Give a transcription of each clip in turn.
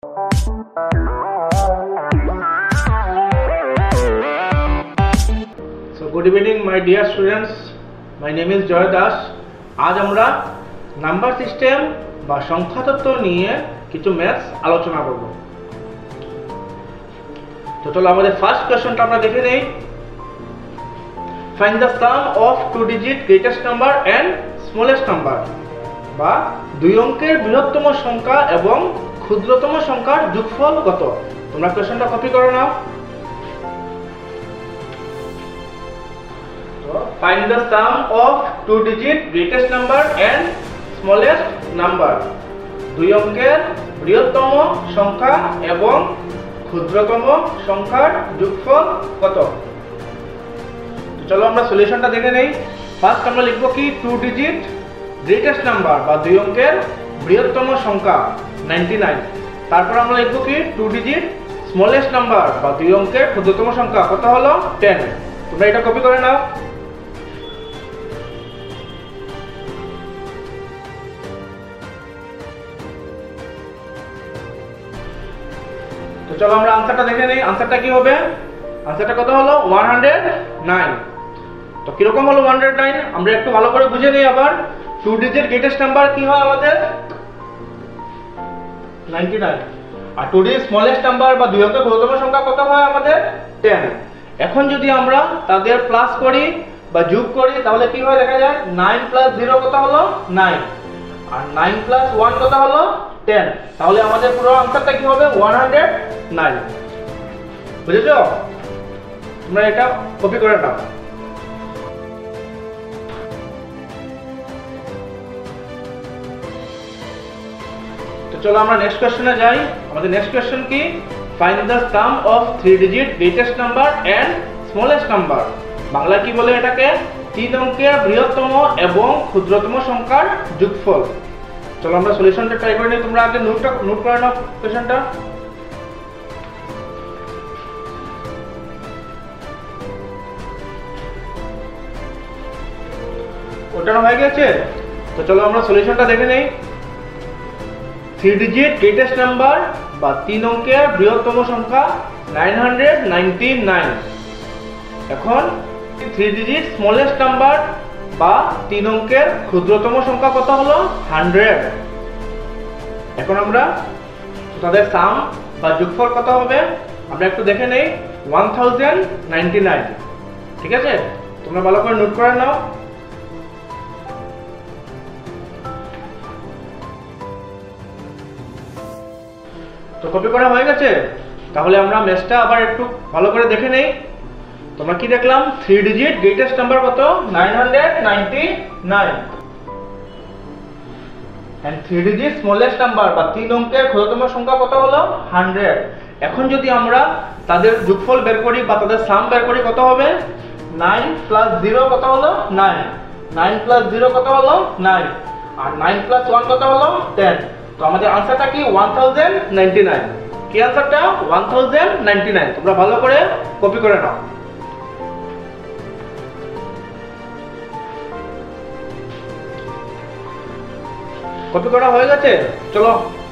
So good evening my dear students, my name is Joy Das. आज আমরা number system বা সংখ্যা তত্ত্ব নিয়ে কিছু ম্যাথস আলোচনা করব। তো চলো আমাদের ফার্স্ট কোশ্চেনটা আমরা দেখে নেই। Find the sum of two digit greatest number and smallest number বা দুই অঙ্কের বৃহত্তম সংখ্যা এবং ক্ষুদ্রতম সংখ্যার যোগফল কত? তোমরা কোশ্চেনটা কপি করে নাও। Find the sum of two digit greatest number and smallest number দুই অঙ্কের বৃহত্তম সংখ্যা এবং ক্ষুদ্রতম সংখ্যার যোগফল কত? তো চলো আমরা সলিউশনটা দেখে নেই। ফার্স্ট আমরা লিখব কি টু ডিজিট গ্রেটেস্ট নাম্বার বা দুই অঙ্কের বৃহত্তম সংখ্যা 99। তারপর আমরা লিখব কি টু ডিজিট স্মলেস্ট নাম্বার বা দুই অঙ্কের ক্ষুদ্রতম সংখ্যা কত হলো 10। তোমরা এটা কপি করে নাও। তো চলো আমরা আনসারটা দেখে নেই। আনসারটা কি হবে? আনসারটা কত হলো 109। তো কিরকম হলো 109 আমরা একটু ভালো করে বুঝে নিই আবার। টু ডিজিট গ্রেটেস্ট নাম্বার কি হয় আমাদের 99, আর টু ডিজিট স্মলেস্ট নাম্বার বা দুই অঙ্কের ক্ষুদ্রতম সংখ্যা কত হয় আমাদের 10। এখন যদি আমরা তাদের প্লাস করি বা যোগ করি তাহলে কি হয় দেখা যায় 9 প্লাস 0 কত হলো 9, আর 9 প্লাস 1 কত হলো 10। তাহলে আমাদের পুরো আনসারটা কি হবে 109। বুঝেছো? তোমরা এটা কপি করে নাও। তো চলো আমরা নেক্সট কোশ্চেনে যাই। আমাদের নেক্সট কোশ্চেন কি? Find the sum of three digit greatest number and smallest number. Bangla কি বলে এটাকে? তিন অঙ্কের বৃহত্তম এবং ক্ষুদ্রতম সংখ্যার যোগফল। চলো আমরা সলিউশনটা ট্রাই করে নিই। তোমরা আগে নোট করে নাও কোশ্চেনটা। ওটা হয়ে গেছে। তো চলো আমরা সলিউশনটা দেখে নেই। থ্রি ডিজিট গ্রেটেস্ট নাম্বার বা তিন অঙ্কের বৃহত্তম সংখ্যা 999। এখন থ্রি ডিজিট স্মলেস্ট নাম্বার বা তিন অঙ্কের ক্ষুদ্রতম সংখ্যা কত হলো 100। এখন আমরা তাদের সাম বা যোগফল কত হবে আমরা একটু দেখে নেই 1099। ঠিক আছে? তোমরা ভালো করে নোট করে নাও। তো কপি করা হয়ে গেছে। তাহলে আমরা ম্যাথটা আবার একটু ভালো করে দেখে নেই। তোমরা কি দেখলাম? থ্রি ডিজিট গ্রেটেস্ট নাম্বার কত 999 and three digit smallest number বা তিন অঙ্কের ক্ষুদ্রতম সংখ্যা কত হলো 100। এখন যদি আমরা তাদের যোগফল বের করি বা তাদের সাম বের করি কত হবে 9 প্লাস 0 কত হলো 9, 9 প্লাস 0 কত হলো 9, আর 9 প্লাস 1 কত হলো 10। তো আমাদের আনসারটা কি 1099। কি আনসারটা 1099। তোমরা ভালো করে কপি করে নাও। কপি করা হয়ে গেছে। চলো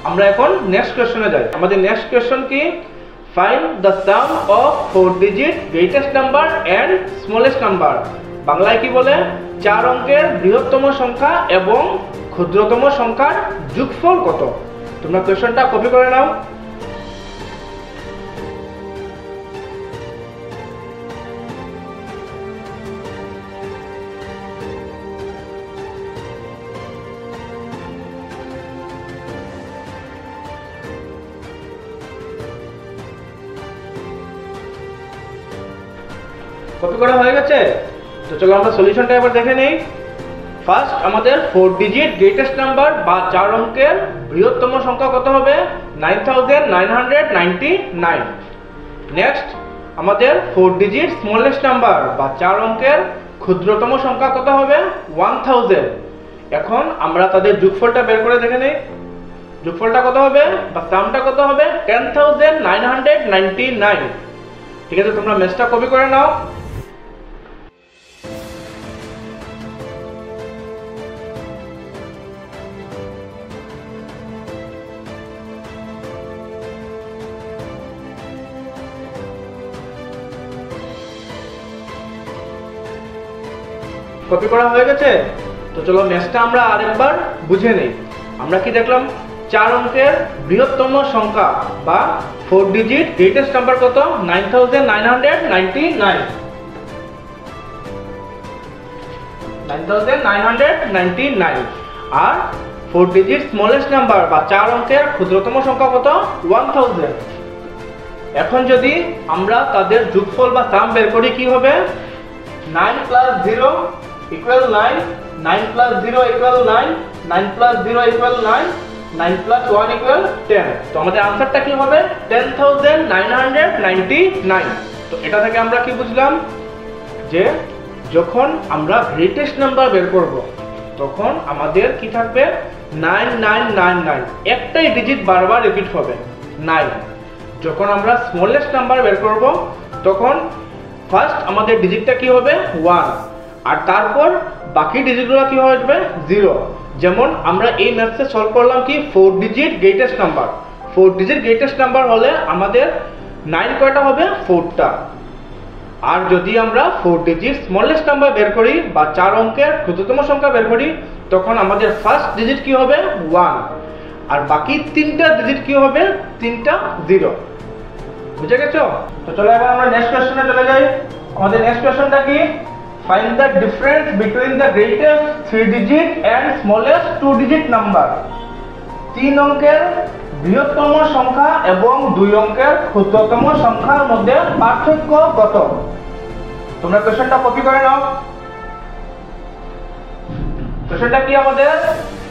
আমরা এখন নেক্সট কোশ্চেনে যাই। আমাদের নেক্সট কোশ্চেন কি? Find the sum of four digit greatest number and smallest number. বাংলায় কি বলে? চার অঙ্কের বৃহত্তম সংখ্যা এবং ক্ষুদ্রতম সংখ্যার যোগফল কত? তোমরা কোশ্চেনটা কপি করে নাও। কপি করা হয়ে গেছে। তো চলো আমরা সলিউশনটা এবার দেখে নেই। ফার্স্ট আমাদের ফোর ডিজিট গ্রেটেস্ট নাম্বার বা চার অঙ্কের বৃহত্তম সংখ্যা কত হবে 9999। নেক্সট আমাদের ফোর ডিজিট স্মলেস্ট নাম্বার বা চার অঙ্কের ক্ষুদ্রতম সংখ্যা কত হবে 1000। এখন আমরা তাদের যোগফলটা বের করে দেখে নেই। যোগফলটা কত হবে বা সামটা কত হবে 10999। ঠিক আছে? তোমরা ম্যাথটা কপি করে নাও। কপি করা হয়ে গেছে? তো চলো ম্যাথটা আমরা আরেকবার বুঝে নেই। আমরা কি দেখলাম? 4 অঙ্কের বৃহত্তম সংখ্যা বা 4 ডিজিট গ্রেটেস্ট নাম্বার কত? 9999 আর 4 ডিজিট স্মলেস্ট নাম্বার বা 4 অঙ্কের ক্ষুদ্রতম সংখ্যা কত? 1000। এখন যদি আমরা তাদের যোগফল বা সাম বের করি, কি হবে? 9 plus 0 equal 9, 9 plus 0 equal 9, 9 plus 0 equal 9, 9 plus 1 equal 10। তো আমাদের আনসারটা কি হবে? 10999। তো এটা থেকে আমরা কি বুঝলাম? যে যখন আমরা গ্রেটেস্ট নাম্বার বের করব তখন আমাদের কি থাকবে? 9999, একটাই ডিজিট বারবার রিপিট হবে 9। যখন আমরা স্মলেস্ট নাম্বার বের করব তখন ফার্স্ট আমাদের ডিজিটটা কি হবে? 1, আর তারপর বাকি ডিজিটগুলো কি হবে? 0। যেমন আমরা এই ম্যাথসে সলভ করলাম কি 4 digit greatest number. 4 digit greatest number হলে আমাদের 9 কয়টা হবে? 4টা। আর যদি আমরা 4 ডিজিট স্মলেস্ট নাম্বার বের করি বা 4 অঙ্কের ক্ষুদ্রতম সংখ্যা বের করি তখন আমাদের ফার্স্ট ডিজিট কি হবে? 1, আর বাকি 3টা ডিজিট কি হবে? 3টা 0। বুঝে গেছো? তো চলো এবার আমরা নেক্সট কোশ্চেনে চলে যাই। আমাদের নেক্সট কোশ্চেনটা কি? Find the difference between the greatest 3 digit and smallest 2 digit number. 3 অঙ্কের বৃহত্তম সংখ্যা এবং 2 অঙ্কের ক্ষুদ্রতম সংখ্যার মধ্যে পার্থক্য কত? তোমরা কোশ্চেনটা কপি করে নাও। কোশ্চেনটা কি আমাদের?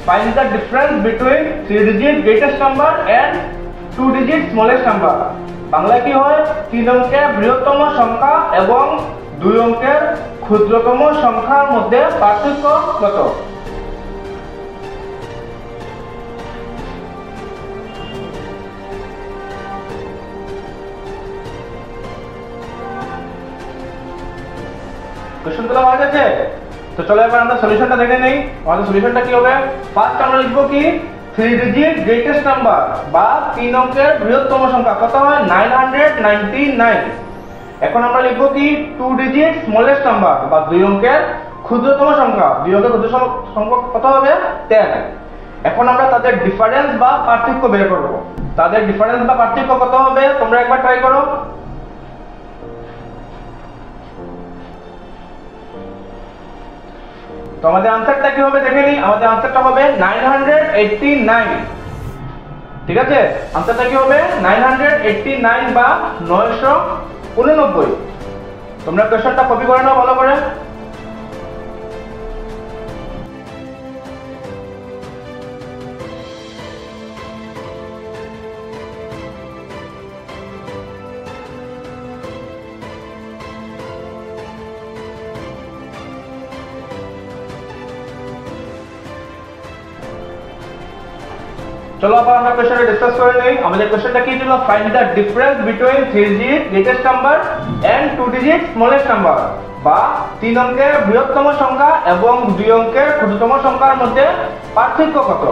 Find the difference between 3 digit greatest number and 2 digit smallest number. বাংলায় কি হয়? 3 অঙ্কের বৃহত্তম সংখ্যা এবং 2 অঙ্কের ক্ষুদ্রতম সংখ্যার মধ্যে পার্থক্য কত? কোশ্চেনগুলো হয়ে গেছে? তো চলো এবার আমরা সলিউশনটা দেখে নেই। আমাদের সলিউশনটা কি হবে? ফার্স্ট আমরা লিখব কি 3 ডিজিট গ্রেটেস্ট নাম্বার বা 3 অঙ্কের বৃহত্তম সংখ্যা কত হয়? 999। এখন আমরা লিখব কি 2 ডিজিট স্মলেস্ট নাম্বার বা 2 অঙ্কের ক্ষুদ্রতম সংখ্যা। 2 অঙ্কের ক্ষুদ্রতম সংখ্যা কত হবে? 10। এখন আমরা তাদের ডিফারেন্স বা পার্থক্য বের করব। তাদের ডিফারেন্স বা পার্থক্য কত হবে? তোমরা একবার ট্রাই করো। তো আমাদের আনসারটা কি হবে দেখে নিই। আমাদের আনসারটা হবে 989। ঠিক আছে? আনসারটা কি হবে? 989 বা 989। তোমরা কোশ্চেনটা কপি করে নাও ভালো করে। চলো আবার আমরা কোশ্চেনটা ডিসকাস করে নেই। আমাদের কোশ্চেনটা কি ছিল? Find the difference between 3 digit greatest number and 2 digit smallest number বা 3 অঙ্কের বৃহত্তম সংখ্যা এবং 2 অঙ্কের ক্ষুদ্রতম সংখ্যার মধ্যে পার্থক্য কত?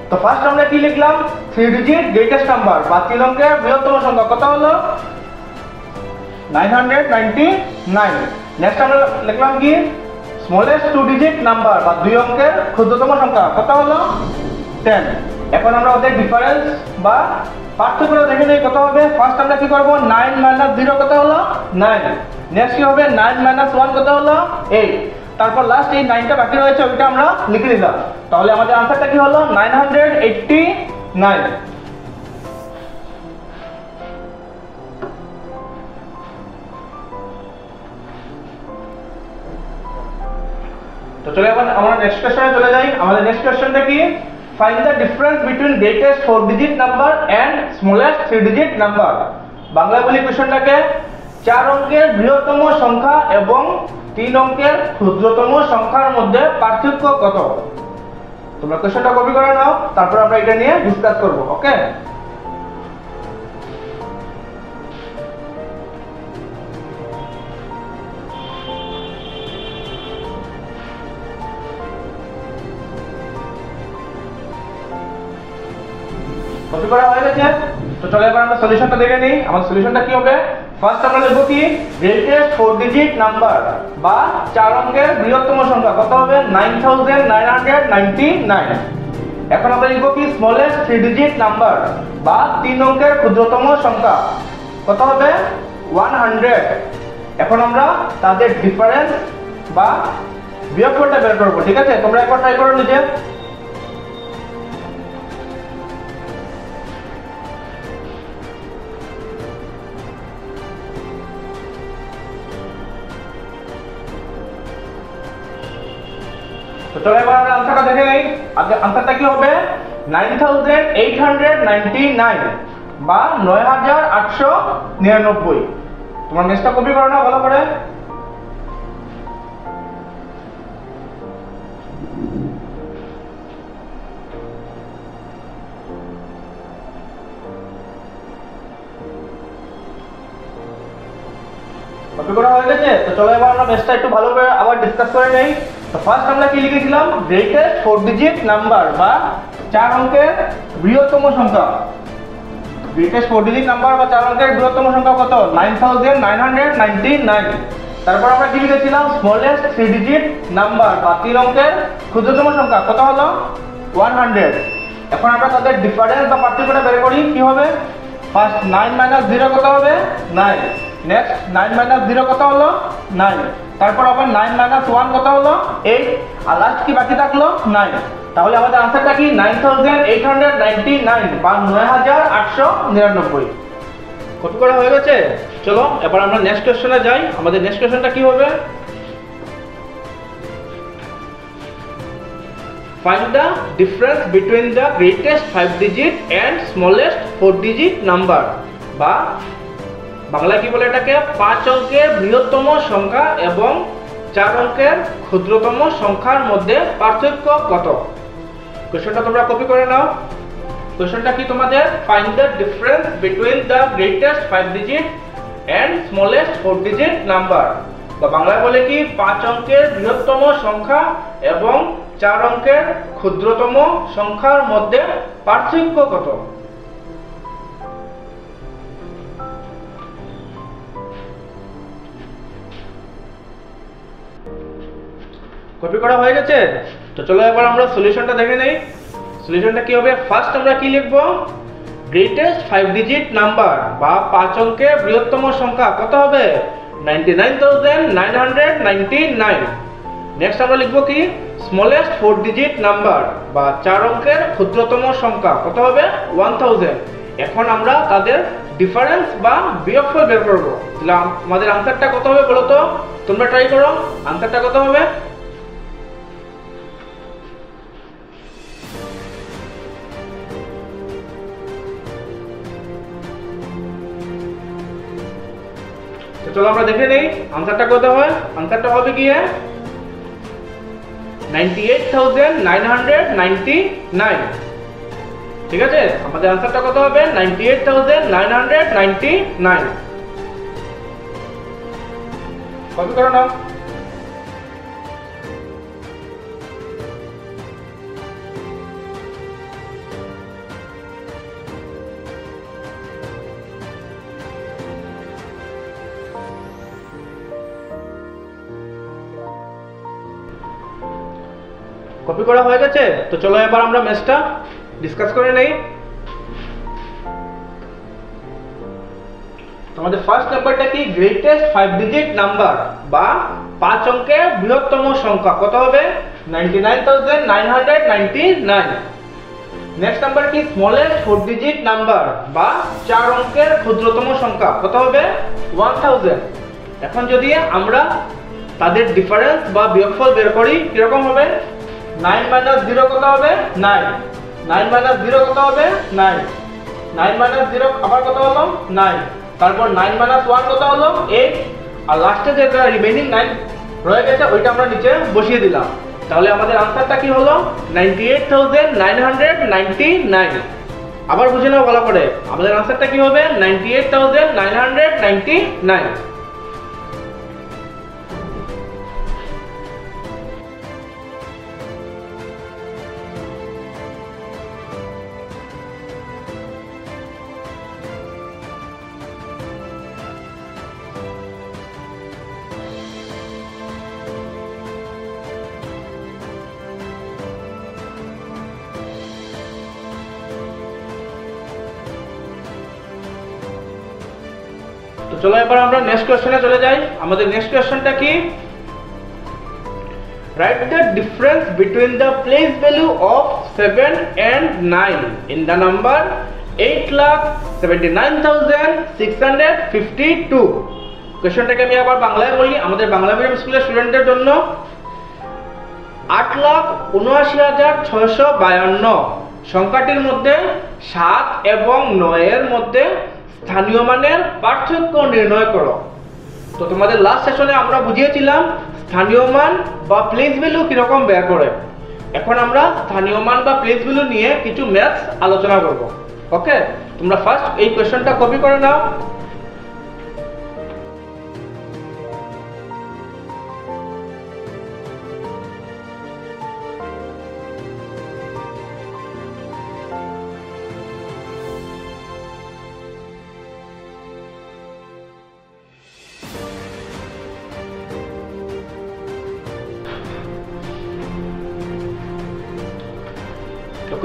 তো ফার্স্ট আমরা কি লিখলাম? 3 ডিজিট গ্রেটেস্ট নাম্বার বা 3 অঙ্কের বৃহত্তম সংখ্যা কত হলো? 999। নেক্সট আমরা লিখলাম কি স্মলেস্ট 2 ডিজিট নাম্বার বা 2 অঙ্কের ক্ষুদ্রতম সংখ্যা কত হলো? 10। এখন আমরা ওদের ডিফারেন্স বা পার্থক্যটা দেখে নেই কত হবে। ফার্স্ট আমরা কি করব? 9 - 0 কত হলো? 9। নেক্সট কি হবে? 9 - 1 কত হলো? 8। তারপর লাস্ট এই 9টা বাকি রয়েছে ওইটা আমরা লিখে দিলাম। তাহলে আমাদের আনসারটা কি হলো? 989। তো চলো এবার আমরা নেক্সট কোশ্চেনে চলে যাই। আমাদের নেক্সট কোশ্চেনটা কি? Find the difference between greatest 4 digit number and smallest 3 digit number. বাংলায় বলি কোশ্চেনটাকে 4 অঙ্কের বৃহত্তম সংখ্যা এবং 3 অঙ্কের ক্ষুদ্রতম সংখ্যার মধ্যে পার্থক্য কত? তোমরা কোশ্চেনটা কপি করে নাও, তারপর আমরা এটা নিয়ে ডিসকাস করব। ওকে? কপি করা হয়ে গেছে? তো চলো এবার আমরা সলিউশনটা দেখে নিই। আমাদের সলিউশনটা কি হবে? ফার্স্ট আমরা লিখব কি গ্রেটেস্ট 4 ডিজিট নাম্বার বা 4 অঙ্কের বৃহত্তম সংখ্যা কত হবে 9999। এখন আমরা লিখব কি স্মলেস্ট 3 ডিজিট নাম্বার বা 3 অঙ্কের ক্ষুদ্রতম সংখ্যা কত হবে 100। এখন আমরা তাদের ডিফারেন্স বা বিয়োগফলটা বের করব, ঠিক আছে? তোমরা একবার ট্রাই করো নিজে। তো চলো এবার আমরা আনসারটা দেখে নেই। আনসারটা কি হবে 9899 বা 9899। তোমার মেসটা কপি করো না ভালো করে। কপি করা হয়ে গেছে? তো চলো এবার আমরা মেসটা একটু ভালো করে আবার ডিসকাস করে নেই। তো ফার্স্ট আমরা কি লিখেছিলাম গ্রেটেস্ট 4 ডিজিট নাম্বার বা 4 অঙ্কের বৃহত্তম সংখ্যা। গ্রেটেস্ট 4 ডিজিট নাম্বার বা 4 অঙ্কের বৃহত্তম সংখ্যা কত 9999। তারপর আমরা কি লিখেছিলাম স্মলেস্ট 3 ডিজিট নাম্বার বা 3 অঙ্কের ক্ষুদ্রতম সংখ্যা কত হলো 100। এখন আমরা তাদের ডিফারেন্স বা পার্থক্যটা বের করি। কি হবে ফার্স্ট 9 - 0 কত হবে 9। নেক্সট 9 - 0 কত হলো 9। তারপর আবার 9 - 1 কত হলো 8। আর লাস্ট কি বাকি থাকলো 9। তাহলে আমাদের आंसरটা কি 9899 বা 9899। কপি করা হয়ে গেছে? চলো এবার আমরা নেক্সট কোশ্চেনে যাই। আমাদের নেক্সট কোশ্চেনটা কি হবে Find the difference between the greatest 5 digit and smallest 4 digit number বা বাংলা কি বলে এটাকে 5 অঙ্কের বৃহত্তম সংখ্যা এবং 4 অঙ্কের ক্ষুদ্রতম সংখ্যার মধ্যে পার্থক্য কত। কোশ্চেনটা তোমরা কপি করে নাও। কোশ্চেনটা কি তোমাদের find the difference between the greatest 5 digit and smallest 4 digit number বা বাংলায় বলে কি 5 অঙ্কের বৃহত্তম সংখ্যা এবং 4 অঙ্কের ক্ষুদ্রতম সংখ্যার মধ্যে পার্থক্য কত। কপি করা হয়ে গেছে? তো চলো এবার আমরা সলিউশনটা দেখে নেই। সলিউশনটা কি হবে ফার্স্ট আমরা কি লিখব গ্রেটেস্ট 5 ডিজিট নাম্বার বা 5 অঙ্কের বৃহত্তম সংখ্যা কত হবে 9999। নেক্সট আমরা লিখব কি স্মলেস্ট 4 ডিজিট নাম্বার বা 4 অঙ্কের ক্ষুদ্রতম সংখ্যা কত হবে 1000। এখন আমরা তাদের ডিফারেন্স বা বিয়োগফল বের করব। তাহলে আমাদের आंसरটা কত হবে বলো তো? তোমরা ট্রাই করো। आंसरটা কত হবে চলো আমরা দেখে নেই आंसरটা কত হয়। आंसरটা হবে কি 98,999। ঠিক আছে আমাদের आंसरটা কত হবে 98,999। কপি করো নাও। কপি করা হয়ে গেছে? তো চলো এবার আমরা ম্যাথটা ডিসকাস করে নেই। আমাদের ফার্স্ট নাম্বারটা কি গ্রেটেস্ট 5 ডিজিট নাম্বার বা 5 অঙ্কের বৃহত্তম সংখ্যা কত হবে 99,999। নেক্সট নাম্বার কি স্মলেস্ট 4 ডিজিট নাম্বার বা 4 অঙ্কের ক্ষুদ্রতম সংখ্যা কত হবে 1000। এখন যদি আমরা তাদের ডিফারেন্স বা বিয়োগফল বের করি কি রকম হবে 9 - 0 কত হবে 9। 9 - 0 কত হবে 9। 9 - 0 আবার কত হলো 9। তারপর 9 - 1 কত হলো 8। আর লাস্টে যে রিমেইনিং 9 রয়ে গেছে ওইটা আমরা নিচে বসিয়ে দিলাম। তাহলে আমাদের आंसरটা কি হলো 98,999। আবার বুঝে নাও ভালো করে আমাদের आंसरটা কি হবে 98,999। তো চলো এবার আমরা নেক্সট কোশ্চেনে চলে যাই। আমাদের নেক্সট কোশ্চেনটা কি? Write the difference between the place value of 7 and 9 in the number 8,79,652। কোশ্চেনটাকে আমি আবার বাংলায় বলি আমাদের বাংলা মিডিয়াম স্কুলের স্টুডেন্টদের জন্য। 8,79,652 সংখ্যাটির মধ্যে 7 এবং 9 এর মধ্যে স্থানীয় মানের পার্থক্য নির্ণয় করো। তো তোমাদের লাস্ট সেশনে আমরা বুঝিয়েছিলাম স্থানীয় মান বা প্লেস ভ্যালু কিরকম বের করে। এখন আমরা স্থানীয় মান বা প্লেস ভ্যালু নিয়ে কিছু ম্যাথস আলোচনা করব। ওকে, তোমরা ফার্স্ট এই কোশ্চেনটা কপি করে নাও।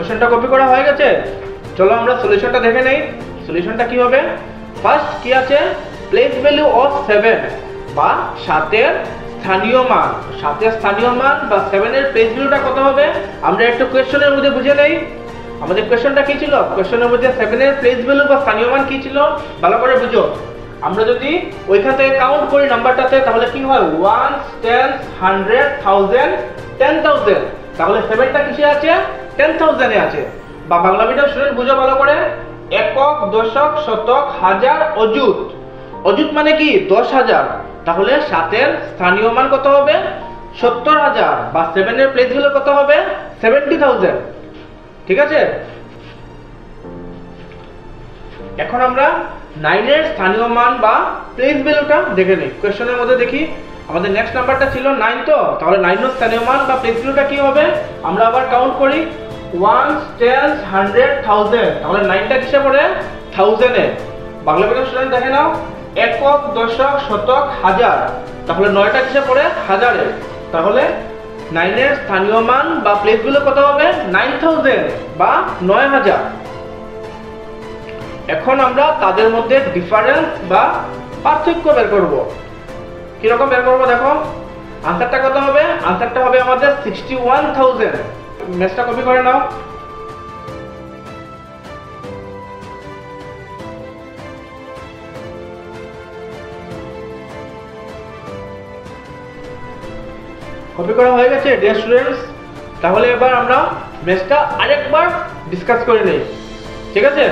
কোশ্চেনটা কপি করা হয়ে গেছে, চলো আমরা সলিউশনটা দেখে নেই। সলিউশনটা কি হবে? ফার্স্ট কি আছে? প্লেস ভ্যালু অফ 7 বা 7 এর স্থানীয় মান। 7 এর স্থানীয় মান বা 7 এর প্লেস ভ্যালুটা কত হবে আমরা একটু কোশ্চেনের মধ্যে বুঝে নেই। আমাদের কোশ্চেনটা কি ছিল? কোশ্চেনের মধ্যে 7 এর প্লেস ভ্যালু বা স্থানীয় মান কি ছিল ভালো করে বুঝো। আমরা যদি ওইখান থেকে কাউন্ট করি নাম্বারটাতে তাহলে কি হয়? 1 10 100 1000 10000। তাহলে 7টা কিসে আছে? 10,000 এ আছে। বা বাংলা মিডিয়াম স্টুডেন্ট বুঝো ভালো করে। একক, দশক, শতক, হাজার, অযুত। অযুত মানে কি? 10,000। তাহলে 7 এর স্থানীয় মান কত হবে? 70,000 বা 7 এর প্লেস ভ্যালু কত হবে? 70,000। ঠিক আছে, এখন আমরা 9 এর স্থানীয় মান বা প্লেস ভ্যালুটা দেখে নেই। কোশ্চেনের মধ্যে দেখি আমাদের নেক্সট নাম্বারটা ছিল 9, তো তাহলে 9 এর স্থানীয় মান বা প্লেস ভ্যালুটা কি হবে? আমরা আবার কাউন্ট করি 1 10 100 1000। তাহলে 9টা কিসে পড়ে? 1000 এ। বাংলা মিডিয়াম স্টুডেন্ট দেখে নাও, একক, দশক, শতক, হাজার। তাহলে 9টা কিসে পড়ে? 1000 এ। তাহলে 9 এর স্থানীয় মান বা প্লেস ভ্যালু কত হবে? 9000 বা 9000। এখন আমরা তাদের মধ্যে ডিফারেন্স বা পার্থক্য বের করব। কিরকম বের করবো দেখো। আনসারটা কত হবে? আনসারটা হবে আমাদের 61,000। ম্যাথটা কপি করে নাও। কপি করা হয়ে গেছে ডিয়ার স্টুডেন্টস। তাহলে এবার আমরা ম্যাথটা আরেকবার ডিসকাস করে নেই। ঠিক আছে,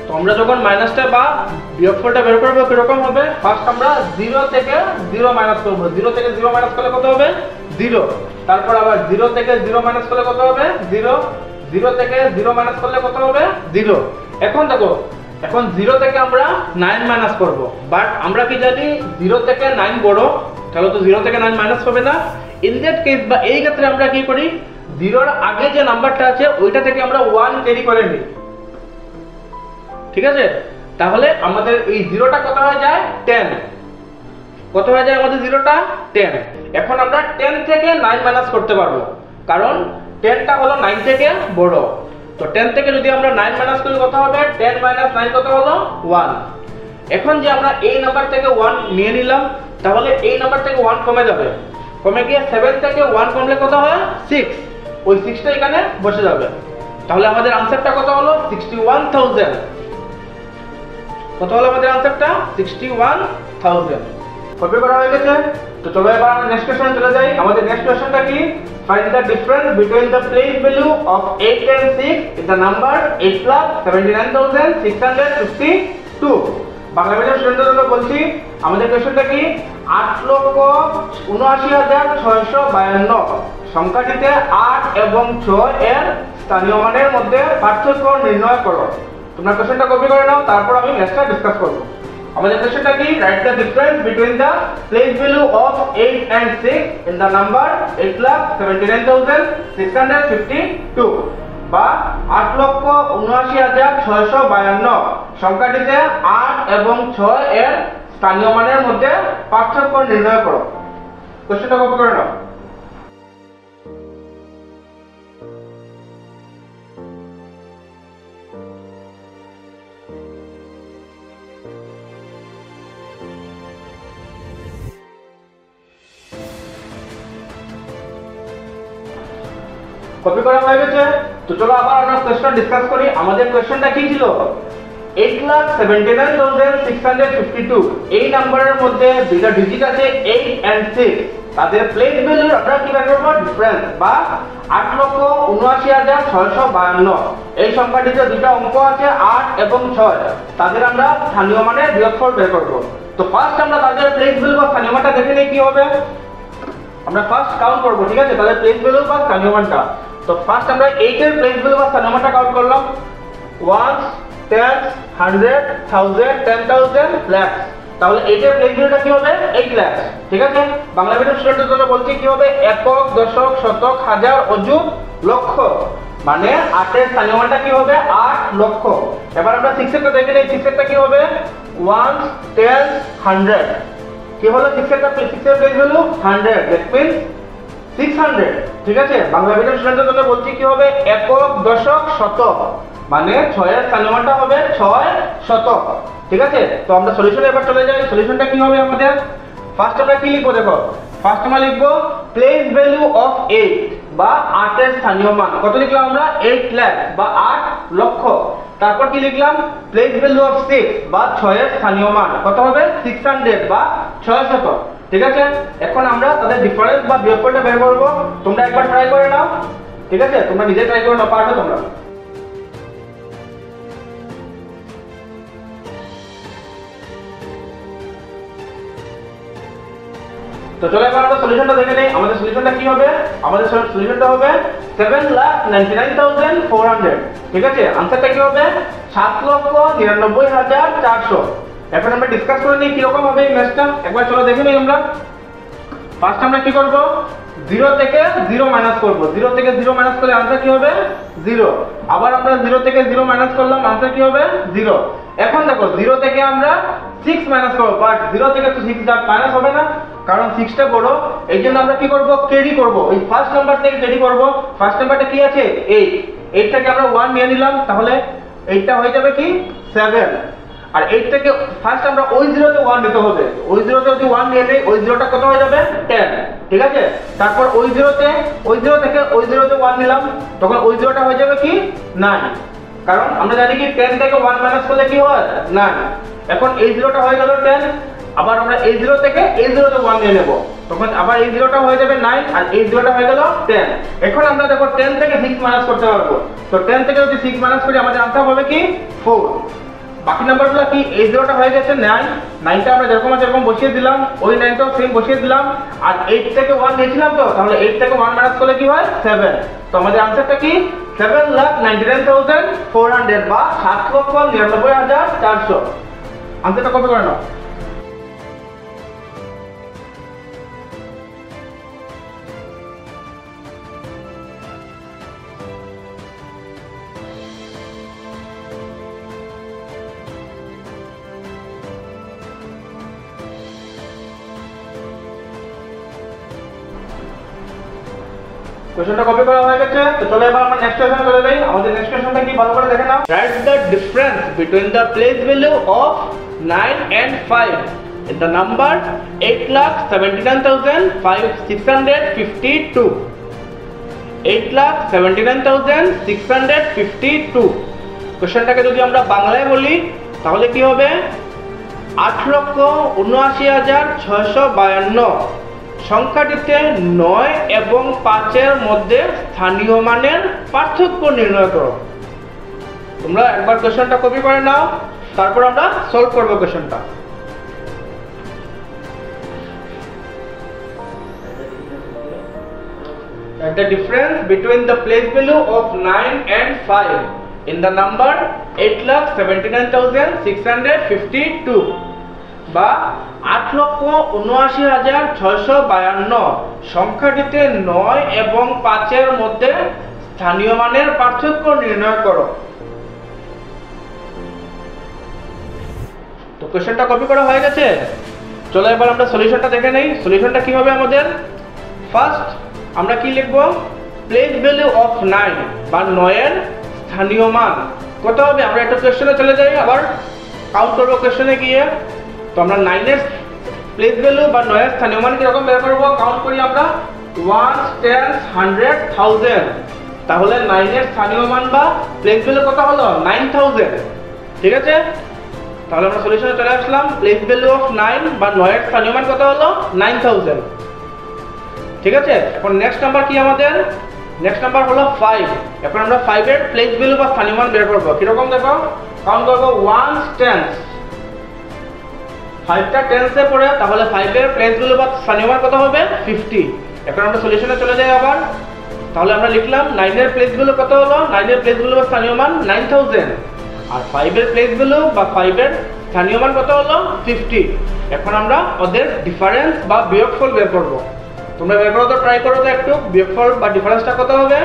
তো আমরা যখন মাইনাসটা বা বিয়োগফলটা বের করবো কিরকম হবে? ফার্স্ট আমরা 0 থেকে 0 মাইনাস করবো। 0 থেকে 0 মাইনাস করলে কত হবে? 0। তারপর আবার 0 থেকে 0 মাইনাস করলে কত হবে? 0। 0 থেকে 0 মাইনাস করলে কত হবে? 0। এখন দেখো, এখন 0 থেকে আমরা 9 মাইনাস করব। বাট আমরা কি জানি 0 থেকে 9 বড়, তাহলে তো 0 থেকে 9 মাইনাস হবে না। ইন দ্যাট কেস বা এই ক্ষেত্রে আমরা কি করি? 0 এর আগে যে নাম্বারটা আছে ওইটা থেকে আমরা 1 ক্যারি করে নিই। ঠিক আছে, তাহলে আমাদের এই 0টা কত হয়ে যায়? 10। কত হয়ে যায় আমাদের 0টা? 10। এখন আমরা 10 থেকে 9 মাইনাস করতে পারবো, কারণ 10টা হলো 9 থেকে বড়। তো 10 থেকে যদি আমরা 9 মাইনাস করি কত হবে? 10 মাইনাস 9 কত হলো? 1। এখন যে আমরা এই নাম্বার থেকে 1 নিয়ে নিলাম, তাহলে এই নাম্বার থেকে 1 কমে যাবে। কমে গিয়ে 7 থেকে 1 কমলে কত হয়? 6। ওই 6টা এখানে বসে যাবে। তাহলে আমাদের আনসারটা কত হলো? 61,000। কত হলো আমাদের আনসারটা? 61,000। কপি করা হয়ে গেছে, তো চলো এবার নেক্সট কোশ্চেনে চলে যাই। আমাদের নেক্সট কোশ্চেনটা কি? Find the difference between the place value of 8 and 6 in the number 8,79,652। Bangla medium স্টুডেন্টদের জন্য বলছি আমাদের কোশ্চেনটা কি? 8,79,652 সংখ্যাটিতে 8 এবং 6 এর স্থানীয় মানের মধ্যে পার্থক্য নির্ণয় করো। তোমরা কোশ্চেনটা কপি করে নাও, তারপর আমি ম্যাথটা ডিসকাস করব। আমাদের কোশ্চেনটা কি? Write the difference between the place value of 8 and 6 in the number 8,79,652 বা 8,79,652 সংখ্যাটিতে 8 এবং 6 এর স্থানীয় মানের মধ্যে পার্থক্য নির্ণয় করো। কোশ্চেনটা কপি করে নাও। কপি করা হয়ে গেছে। তো চলো আবার আমরা কোশ্চেন ডিসকাস করি। আমাদের কোশ্চেনটা কি ছিল? 8,79,652 এই নাম্বারের মধ্যে দুইটা ডিজিট আছে 8 and 6, তাদের প্লেস ভ্যালু আমরা কি বের করব? ডিফারেন্স বা 8,79,652 এই সংখ্যাটিতে দুটো অঙ্ক আছে 8 এবং 6, তাদের আমরা স্থানীয় মানের বিয়োগফল বের করব। তো ফার্স্ট আমরা তাদের প্লেস ভ্যালু বা স্থানীয় মানটা দেখে নেই কি হবে। আমরা ফার্স্ট কাউন্ট করব, ঠিক আছে, তাদের প্লেস ভ্যালু বা স্থানীয় মানটা। তো ফার্স্ট আমরা 8 এর প্লেস ভ্যালু বা স্থানীয় মানটা কাউন্ট করলাম। 1 10 100 1000 10,000 লাখ। তাহলে 8 এর প্লেস ভ্যালুটা কি হবে? 8 লাখ। ঠিক আছে, বাংলা মিডিয়াম স্টুডেন্টদের জন্য বলছি কি হবে? একক, দশক, শতক, হাজার, অযুত, লক্ষ। মানে 8 এর স্থানীয় মানটা কি হবে? 8 লক্ষ। এবার আমরা 6 এরটা দেখে নেই। 6 এরটা কি হবে? 1 10 100। কি হলো 6 এর প্লেস ভ্যালু? 100। That means 600। ঠিক আছে, বাংলা মিডিয়াম স্টুডেন্টদের জন্য বলছি কি হবে? একক, দশক, শতক। মানে 6 এর স্থানীয় মানটা হবে 6 শতক। ঠিক আছে, তো আমরা সলিউশনে এবার চলে যাই। সলিউশনটা কি হবে আমাদের? ফার্স্ট আমরা কি লিখবো? দেখো, ফার্স্ট আমরা লিখবো প্লেস ভ্যালু অফ 8 বা 8 এর স্থানীয় মান। কত লিখলাম আমরা? 8 লাখ বা 8 লক্ষ। তারপর কি লিখলাম? প্লেস ভ্যালু অফ 6 বা 6 এর স্থানীয় মান কত হবে? 600 বা 600। ঠিক আছে, এখন আমরা তাদের ডিফারেন্স বা বিয়োগফলটা বের করব। তোমরা একবার ট্রাই করে নাও। ঠিক আছে, তোমরা নিজে ট্রাই করে নাও, পারবে তোমরা। তো চলো এবার আমরা সলিউশনটা দেখে নেই। আমাদের সলিউশনটা কি হবে? আমাদের সলিউশনটা হবে 7,99,400। ঠিক আছে, आंसरটা কি হবে? 7,99,400। এখন আমরা ডিসকাস করে নেই কি রকম হবে এই ম্যাথটা। একবার চলো দেখে নেই আমরা। ফার্স্ট আমরা কি করব? 0 থেকে 0 মাইনাস করব। 0 থেকে 0 মাইনাস করলে आंसर কি হবে? 0। আবার আমরা 0 থেকে 0 মাইনাস করলাম, आंसर কি হবে? 0। এখন দেখো 0 থেকে আমরা 6 মাইনাস করব, বাট 0 থেকে তো 6 মাইনাস হবে না, কারণ 6 টা বড়। এইজন্য আমরা কি করব? ক্যারি করব। এই ফার্স্ট নাম্বার থেকে ক্যারি করব। ফার্স্ট নাম্বারটা কি আছে? 8। 8 থেকে আমরা 1 নিয়ে নিলাম, তাহলে 8 টা হয়ে যাবে কি? 7। আর 8 থেকে ফার্স্ট আমরা ওই 0 তে 1 নিতে হবে। ওই 0 তে যদি 1 নিয়ে নেই, ওই 0টা কত হয়ে যাবে? 10। ঠিক আছে, তারপর ওই 0 থেকে ওই 0 তে 1 নিলাম, তখন ওই 0টা হয়ে যাবে কি? 9। কারণ আমরা জানি কি 10 থেকে 1 মাইনাস করলে কি হয়? 9। এখন এই 0টা হয়ে গেল 10। আবার আমরা এই 0 থেকে এই 0 তে 1 নিয়ে নেব, তখন আবার এই 0টা হয়ে যাবে 9 আর এই 0টা হয়ে গেল 10। এখন আমরা দেখো 10 থেকে 6 মাইনাস করতে পারবো। তো 10 থেকে যদি 6 মাইনাস করি আমাদের आंसर হবে কি? 4। বাকি নাম্বারগুলো কি? এই 0টা হয়ে গেছে 9। 9টা আমরা যেরকম আছে এরকম বসিয়ে দিলাম, ওই 9টাও সেম বসিয়ে দিলাম। আর 8 থেকে 1 নিয়েছিলাম, তো তাহলে 8 থেকে 1 মাইনাস করলে কি হয়? 7। তো আমাদের आंसरটা কি? 7,99,400 বা 7,99,400। आंसरটা কপি করে নাও। কোশ্চেনটা কপি করা হয়ে গেছে। তো চলো এবার আমরা নেক্সট কোশ্চেন চলে যাই। আমাদের নেক্সট কোশ্চেনটা কি ভালো করে দেখে নাও। Write the difference between the place value of 9 and 5 in the number 8,79,652. 8,79,652। কোশ্চেনটাকে যদি আমরা বাংলায় বলি তাহলে কি হবে? 8,79,652 সংখ্যাটিতে 9 এবং 5 এর মধ্যে স্থানীয় মানের পার্থক্য নির্ণয় করো। তোমরা একবার কোশ্চেনটা কপি করে নাও, তারপর আমরা সলভ করব কোশ্চেনটা। The difference between the place value of 9 and 5 in the number 8,79,652 বা 8,79,652 সংখ্যাটিতে 9 এবং 5 এর মধ্যে স্থানীয় মানের পার্থক্য নির্ণয় করো। তো কোশ্চেনটা কপি করা হয়ে গেছে। চলো এবার আমরা সলিউশনটা দেখে নেই। সলিউশনটা কি হবে আমাদের? ফার্স্ট আমরা কি লিখব? প্লেস ভ্যালু অফ 9 বা 9 এর স্থানীয় মান কত হবে? আমরা একটা কোশ্চেনে চলে যাই, আবার কাউন্ট করব কোশ্চেনে গিয়ে। তো আমরা 9 এর প্লেস ভ্যালু বা 9 এর স্থানীয় মান কি রকম বের করব? কাউন্ট করি আমরা 1 10 100 1000। তাহলে 9 এর স্থানীয় মান বা প্লেস ভ্যালু কত হলো 9000। ঠিক আছে, তাহলে আমরা সলিউশনে চলে আসলাম। প্লেস ভ্যালু অফ 9 বা 9 এর স্থানীয় মান কত হলো 9000। ঠিক আছে, এখন নেক্সট নাম্বার কি আমাদের? নেক্সট নাম্বার হলো 5। এখন আমরা 5 এর প্লেস ভ্যালু বা স্থানীয় মান বের করব। কি রকম দেখো, কাউন্ট করব 1 টেন্স। 5টা টেন্সে পড়ে, তাহলে 5 এর প্লেস ভ্যালু বা স্থানীয় মান কত হবে 50। এখন আমরা সলিউশনে চলে যাই আবার। তাহলে আমরা লিখলাম 9 এর প্লেস ভ্যালু কত হলো, 9 এর প্লেস ভ্যালু বা স্থানীয় মান 9000, আর 5 এর প্লেস ভ্যালু বা 5 এর স্থানীয় মান কত হলো 50। এখন আমরা ওদের ডিফারেন্স বা বিয়োগফল বের করব। তোমরা বের করো তো, ট্রাই করো তো একটু, বিয়োগফল বা ডিফারেন্সটা কত হবে?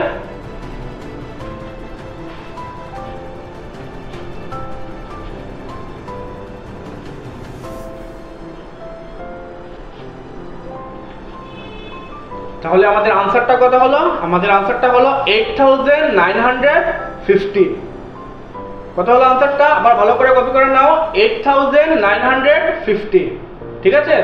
তাহলে আমাদের আনসারটা কত হলো? আমাদের আনসারটা হলো 8950। কত হলো আনসারটা? আবার ভালো করে কপি করে নাও, 8950। ঠিক আছে,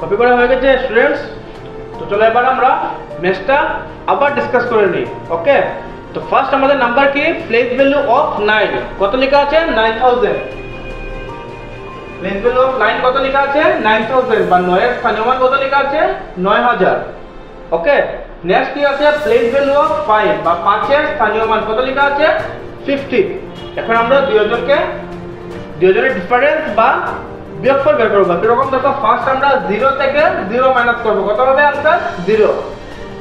কপি করা হয়ে গেছে স্টুডেন্টস। তো চলো এবার আমরা ম্যাথটা আবার ডিসকাস করে নিই। ওকে, তো ফার্স্ট আমাদের নাম্বার কি? প্লেস ভ্যালু অফ 9 কত লেখা আছে 9000। প্লেস ভ্যালু অফ 9 কত লেখা আছে 9000, বা 9 এর স্থানীয় মান কত লেখা আছে 9000। ওকে, নেক্সট কি আছে? প্লেস ভ্যালু অফ 5 বা 5 এর স্থানীয় মান কত লেখা আছে 50। এখন আমরা দুইজনের ডিফারেন্স বা বিয়োগফল বের করব। কিরকম দেখো, ফার্স্ট আমরা 0 থেকে 0 মাইনাস করব। কত হবে आंसर 0।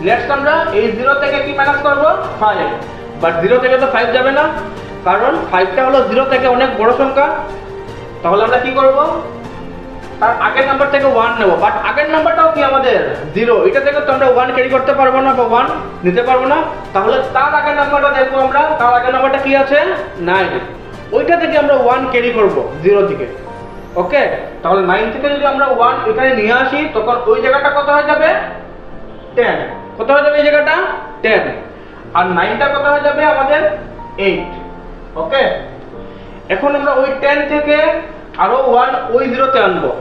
নেক্সট আমরা এই 0 থেকে কি মাইনাস করব 5, বাট 0 থেকে তো 5 যাবে না, কারণ 5টা হলো 0 থেকে অনেক বড় সংখ্যা। তাহলে আমরা কি করব, তার আগের নাম্বার থেকে 1 নেব, বাট আগের নাম্বারটাও কি আমাদের 0, এটা থেকে তো আমরা 1 ক্যারি করতে পারবো না বা 1 নিতে পারবো না। তাহলে তার আগের নাম্বারটা দেখবো আমরা, তার আগের নাম্বারটা কি আছে 9, ওইটা থেকে আমরা 1 ক্যারি করব 0 থেকে। ওকে, তাহলে 9 থেকে যদি আমরা 1 এখানে নিয়ে আসি, তখন ওই জায়গাটা কত হয়ে যাবে 10। কত হয়ে যাবে এই জায়গাটা 10, আর 9টা কত হয়ে যাবে আমাদের 8। ওকে, এখন আমরা ওই 10 থেকে আরো 1 ওই 0 তে আনবো।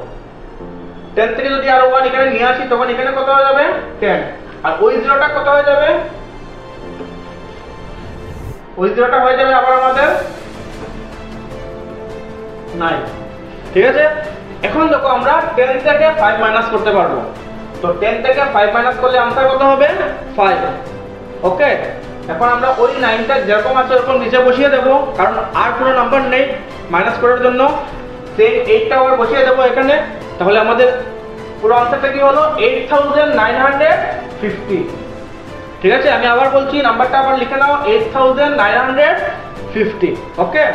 10 থেকে যদি আরো 1 এখানে নিয়ে আসি, তখন এখানে কত হয়ে যাবে 10, আর ওই 0টা কত হয়ে যাবে, ওই 0টা হয়ে যাবে আবার আমাদের 9। ঠিক আছে, এখন দেখো আমরা 10 থেকে 5 মাইনাস করতে পারবো। তো 10 থেকে 5 মাইনাস করলে आंसर কত হবে 5। ওকে, এখন আমরা ওই 9টা যেরকম আছে ওরকম নিচে বসিয়ে দেব, কারণ আর কোনো নাম্বার নেই মাইনাস করার জন্য। সেই 8টা আবার বসিয়ে দেব এখানে। তাহলে আমাদের পুরো आंसरটা কি হলো 8950। ঠিক আছে, আমি আবার বলছি, নাম্বারটা আবার লিখে নাও 8950। ওকে,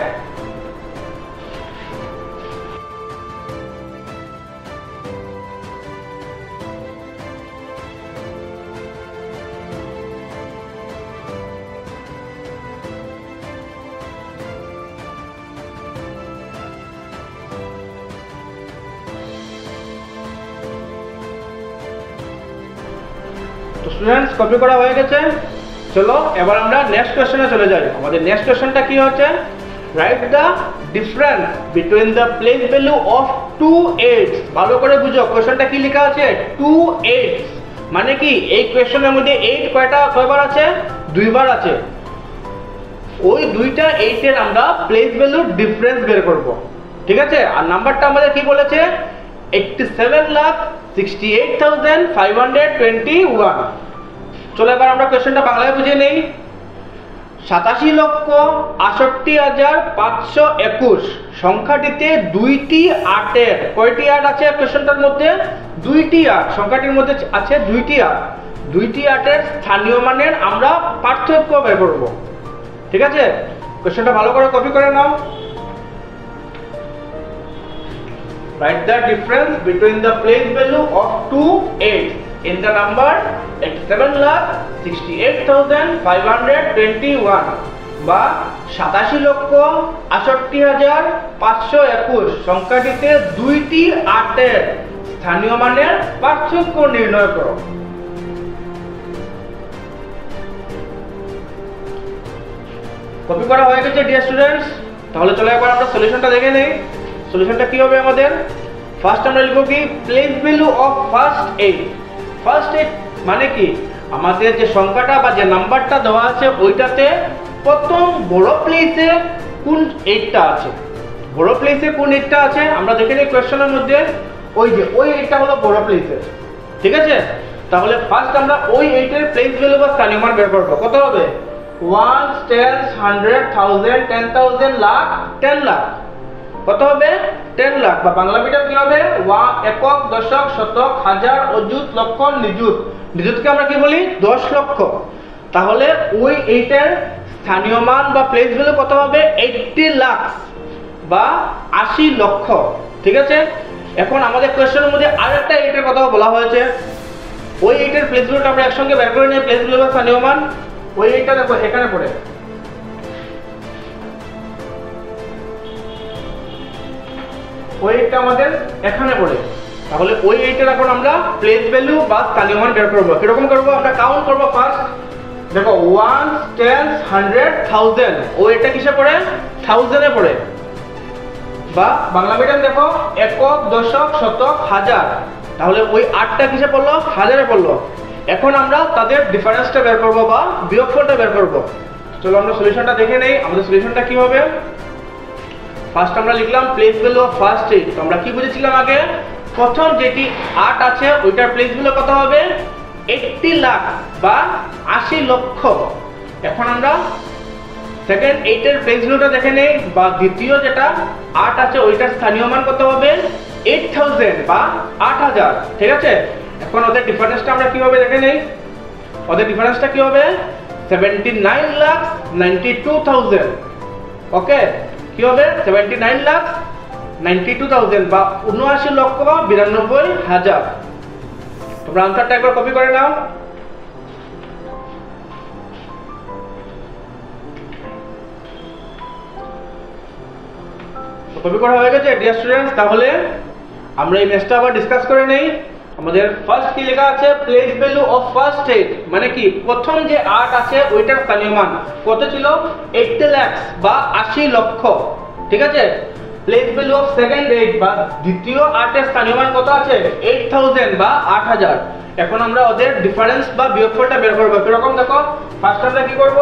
তো স্টুডেন্টস কপি করা হয়ে গেছে। চলো এবার আমরা নেক্সট কোশ্চেনে চলে যাই। আমাদের নেক্সট কোশ্চেনটা কি হচ্ছে, right the difference between the place value of 2 8। ভালো করে বুঝো কোশ্চেনটা কি লেখা আছে 2 8 মানে কি, এই কোশ্চেনের মধ্যে 8 কয়বার আছে, 2 বার আছে। ওই দুইটা 8 এর আমরা প্লেস ভ্যালু ডিফারেন্স বের করব। ঠিক আছে, আর নাম্বারটা আমাদের কি বলেছে 87,68,521। চলো এবার আমরা কোশ্চেনটা বাংলায় বুঝে নেই। 87,68,521 সংখ্যাটিতে দুইটি 8-এর, কয়টি 8 আছে কোশ্চেনটার মধ্যে, দুইটি 8, সংখ্যাটির মধ্যে আছে দুইটি 8। দুইটি 8-এর স্থানীয় মানের আমরা পার্থক্য বের করব। ঠিক আছে, কোশ্চেনটা ভালো করে কপি করে নাও। Write the difference between the place value of 2 8 in the number 87,68,521 বা 87,68,521 সংখ্যাটিতে দুইটি 8-এর স্থানীয় মানের পার্থক্য নির্ণয় করো। কপি করা হয়ে গেছে ডিয়ার স্টুডেন্টস। তাহলে চলো একবার আমরা সলিউশনটা দেখে নেই। সলিউশনটা কি হবে আমাদের? ফার্স্ট আমরা লিখব কি place value of first 8। First 8 মানে কি আমাদের যে সংখ্যাটা বা যে নাম্বারটা দেওয়া আছে ওইটাতে প্রথম বড় প্লেসে কোন 8টা আছে, বড় প্লেসে কোন 8টা আছে আমরা দেখে নিই কোশ্চেনের মধ্যে। ওই যে ওই 8টা হলো বড় প্লেসে, ঠিক আছে। তাহলে ফার্স্ট আমরা ওই 8 এর প্লেস ভ্যালু বা স্থানীয় মান বের করব। কত হবে? 1 10 100 1000 10,000 লাখ 10 লাখ। কত হবে? 10 লাখ। বা বাংলা মিটার কি হবে? একক, দশক, শতক, হাজার, অযুত, লক্ষ, নিযুত। নিযুতকে আমরা কি বলি? 10 লক্ষ। তাহলে ওই 8 এর স্থানীয় মান বা প্লেস ভ্যালু কত হবে? 80 লাখ বা 80 লক্ষ, ঠিক আছে। এখন আমাদের কোশ্চেনের মধ্যে আরেকটা 8 এর কথা বলা হয়েছে। ওই 8 এর প্লেস ভ্যালুটা আমরা একসঙ্গে বের করে নিই। প্লেস ভ্যালু বা স্থানীয় মান ওই 8টা দেখো এখানে পড়ে, ওই 8টা আমাদের এখানে পড়ে। তাহলে ওই 8 এর এখন আমরা প্লেস ভ্যালু বা স্থানীয় মান বের করব। কিরকম করব? আমরা কাউন্ট করব ফার্স্ট। দেখো 1 10 100 1000, ও এটা কিসে পড়ে? 1000 এ পড়ে। বা বাংলা মিডিয়াম দেখো একক, দশক, শতক, হাজার। তাহলে ওই 8টা কিসে পড়লো? হাজারে পড়লো। এখন আমরা তাদের ডিফারেন্সটা বের করব বা বিয়োগফলটা বের করব। চলো আমরা সলিউশনটা দেখে নেই। আমাদের সলিউশনটা কি হবে? ফার্স্ট আমরা লিখলাম প্লেস ভ্যালু অফ ফার্স্ট 8। তো আমরা কি বুঝেছিলাম আগে? প্রথম যেটি 8 আছে ওইটার প্লেস ভ্যালু কত হবে? 80 লাখ বা 80 লক্ষ। এখন আমরা সেকেন্ড 8 এর প্লেস ভ্যালুটা দেখে নেই। বা দ্বিতীয় যেটা 8 আছে ওইটার স্থানীয় মান কত হবে? 8000 বা 8000, ঠিক আছে। এখন ওদের ডিফারেন্সটা আমরা কিভাবে দেখে নেই। ওদের ডিফারেন্সটা কি হবে? 79 লাখ 92,000। ওকে, কি হবে? 79 লাখ 92,000 বা 79 লক্ষ 92,000। তোমরা আনসারটা একবার কপি করে নাও। কপি করা হয়ে গেছে ডিয়ার স্টুডেন্টস। তাহলে আমরা এই ম্যাথটা আবার ডিসকাস করে নেই। আমাদের ফার্স্ট কি লেখা আছে? প্লেস ভ্যালু অফ ফার্স্ট 8 মানে কি প্রথম যে 8 আছে ওইটার স্থানীয় মান কত ছিল? 80 লাখ বা 80 লক্ষ, ঠিক আছে। প্লেস ভ্যালু অফ সেকেন্ড 8 বা দ্বিতীয় 8 এর স্থানীয় মান কত আছে? 8000 বা 8000। এখন আমরা ওদের ডিফারেন্স বা বিয়োগফলটা বের করব। কিরকম দেখো, ফার্স্ট আমরা কি করব?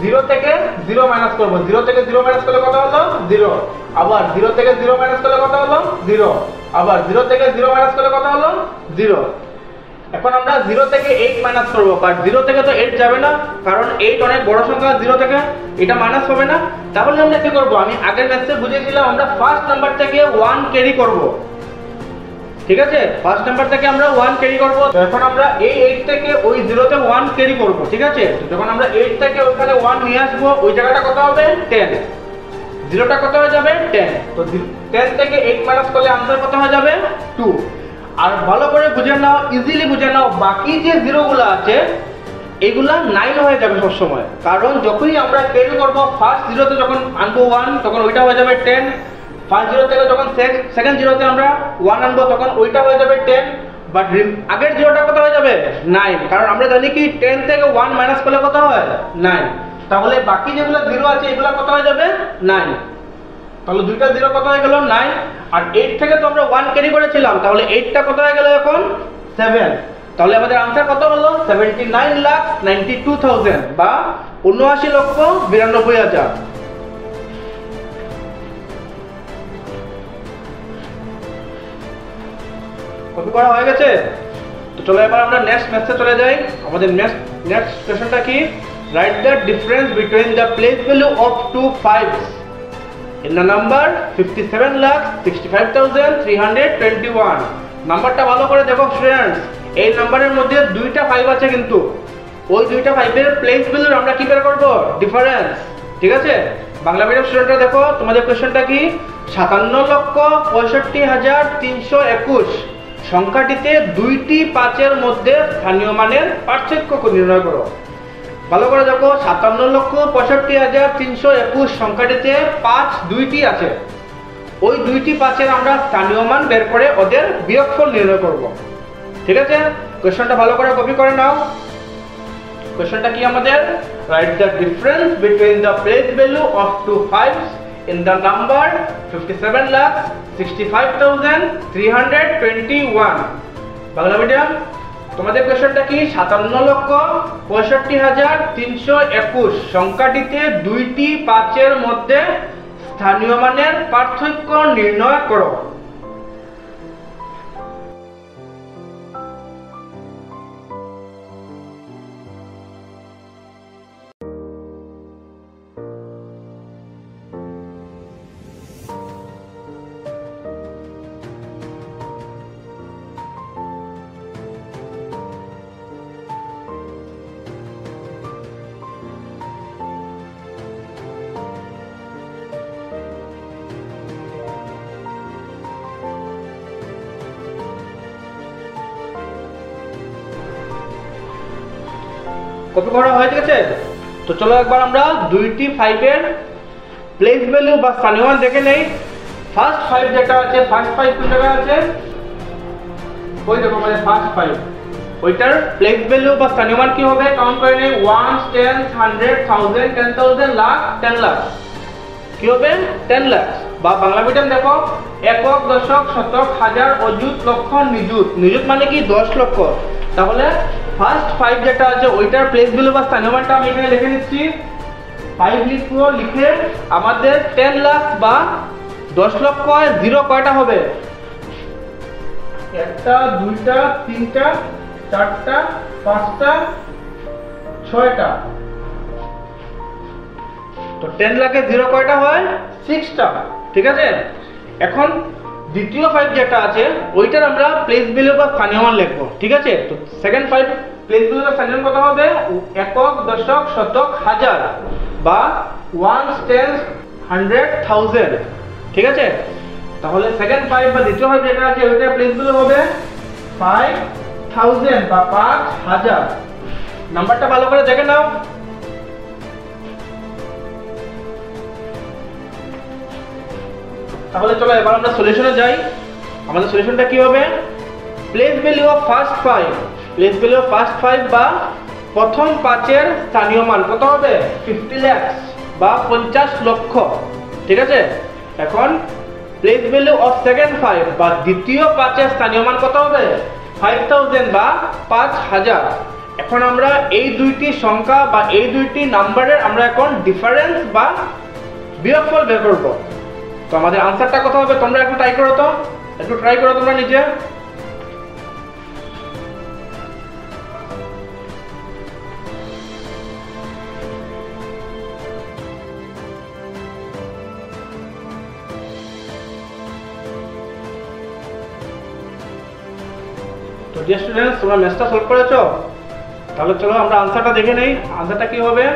0 থেকে 0 মাইনাস করব। 0 থেকে 0 মাইনাস করলে কত হলো? 0। আবার 0 থেকে 0 মাইনাস করলে কত হলো? 0। আবার 0 থেকে 0 মাইনাস করলে কত হলো? 0। এখন আমরা 0 থেকে 8 মাইনাস করব। বাট 0 থেকে তো 8 যাবে না, কারণ 8 অনেক বড় সংখ্যা। 0 থেকে এটা মাইনাস হবে না। তাহলে আমরা কি করব? আমি আগের ম্যাথে বুঝিয়েছিলাম আমরা ফার্স্ট নাম্বার থেকে 1 ক্যারি করব, ঠিক আছে। ফার্স্ট নাম্বার থেকে আমরা 1 ক্যারি করব। এখন আমরা এই 8 থেকে ওই 0 তে 1 ক্যারি করব, ঠিক আছে। যখন আমরা 8 থেকে ওখানে 1 নিয়ে আসবো ওই জায়গাটা কত হবে? 10। 0টা কত হয়ে যাবে? 10। তো 10 থেকে 8 মাইনাস করলে आंसर কত হয়ে যাবে? 2। আর ভালো করে বুঝে নাও, ইজিলি বুঝে নাও, বাকি যে 0 গুলো আছে এগুলা 9 হয়ে যাবে সব সময়। কারণ যখনই আমরা ক্যারি করব ফার্স্ট 0 তে যখন আনবো 1 তখন ওইটা হয়ে যাবে 10। ফার্স্ট 0 থেকে যখন সেকেন্ড 0 তে আমরা 1 আনবো তখন ওইটা হয়ে যাবে 10। বাট আগের 0টা কত হয়ে যাবে? 9। কারণ আমরা জানি কি 10 থেকে 1 মাইনাস করলে কত হয়? 9। তাহলে বাকি যেগুলো 0 আছে এগুলো কত হয়ে যাবে? 9। তাহলে দুইটা 0 কত হয়ে গেল? 9। আর 8 থেকে তো আমরা 1 ক্যারি করেছিলাম, তাহলে 8টা কত হয়ে গেল এখন? 7। তাহলে আমাদের आंसर কত হলো? 79 লাখ 92,000 বা 79 লক্ষ 92,000। কপি করা হয়ে গেছে। তো চলো এবার আমরা নেক্সট ম্যাথে চলে যাই। আমাদের নেক্সট কোশ্চেনটা কি? Write the difference between the place value of two 5s in the number 57,65,321। নাম্বারটা ভালো করে দেখো স্টুডেন্টস। এই নাম্বারের মধ্যে দুইটা 5 আছে, কিন্তু ওই দুইটা 5 এর প্লেস ভ্যালু আমরা কি বের করব? ডিফারেন্স, ঠিক আছে। বাংলা মিডিয়াম স্টুডেন্টরা দেখো তোমাদের কোশ্চেনটা কি? 57,65,321 সংখ্যাটিতে দুইটি 5 এর মধ্যে স্থানীয় মানের পার্থক্য নির্ণয় করো। ভালো করে দেখো, 57,65,321 সংখ্যাটিতে 5 দুইটি আছে। ওই দুইটি 5 এর আমরা স্থানীয় মান বের করে ওদের বিয়োগফল নির্ণয় করব, ঠিক আছে। কোশ্চেনটা ভালো করে কপি করে নাও। কোশ্চেনটা কি আমাদের? Write the difference between the place value of two fives in the number 57,65,321। Bangla medium, তোমাদের কোশ্চেনটা কি? 57,65,321 সংখ্যাটিতে দুইটি 5-এর মধ্যে স্থানীয় মানের পার্থক্য নির্ণয় করো। কপি করা হয়ে গেছে? তো চলো একবার আমরা দুইটি 5-এর প্লেস ভ্যালু বা স্থানীয় মান দেখে নেই। ফার্স্ট 5 যেটা আছে, ফার্স্ট 5 কোন জায়গায় আছে? ওই দেখো মানে ফার্স্ট 5, ওইটার প্লেস ভ্যালু বা স্থানীয় মান কি হবে? কাউন্ট করে নেই। 1 10 100 1000 10,000 লাখ 10 লাখ। কি হবে? 10 লাখ। বা বাংলা মিডিয়াম দেখো, একক, দশক, শতক, হাজার, অযুত, লক্ষ, নিযুত। নিযুত মানে কি? 10 লক্ষ। তাহলে ফার্স্ট 5 যেটা আছে ওইটার প্লেস ভ্যালু বা স্থানীয় মানটা আমি এখানে লিখে নিচ্ছি। 5 লিখবো, লিখে আমাদের 10 লাখ বা 10 লক্ষ জিরো কয়টা হবে? একটা, দুইটা, তিনটা, চারটা, পাঁচটা, ছয়টা। তো 10 লাখে জিরো কয়টা হয়? 6টা। ঠিক আছে। এখন দ্বিতীয় 5 যেটা আছে ওইটার আমরা প্লেস ভ্যালু বা স্থানীয় মান লিখবো। ঠিক আছে। তো সেকেন্ড 5 প্লেস ভ্যালু বা স্থানীয় মান কত হবে? একক, দশক, শতক, হাজার বা 1 10 100 1000। ঠিক আছে। তাহলে সেকেন্ড 5 বা দ্বিতীয় 5 যেটা আছে ওইটার প্লেস ভ্যালু হবে 5000 বা 5000। নাম্বারটা ভালো করে দেখে নাও। তাহলে চলো এবার আমরা সলিউশনে যাই। আমাদের সলিউশনটা কি হবে? Place value of first 5, place value of first 5 বা প্রথম 5-এর স্থানীয় মান কত হবে? 50 লাখ বা 50 লক্ষ। ঠিক আছে। এখন প্লেস ভ্যালু অফ সেকেন্ড 5 বা দ্বিতীয় 5-এর স্থানীয় মান কত হবে? 5000 বা 5000। এখন আমরা এই দুইটি সংখ্যা বা এই দুইটি নাম্বারের আমরা এখন ডিফারেন্স বা বিয়োগফল বের করব। তো আমাদের আনসারটা কত হবে? তোমরা একটু ট্রাই করো, তো একটু ট্রাই করো তোমরা নিজে। তো ডিয়ার স্টুডেন্টস, তোমরা ম্যাথটা সলভ করেছো? তাহলে চলো আমরা আনসারটা দেখে নেই। আনসারটা কি হবে?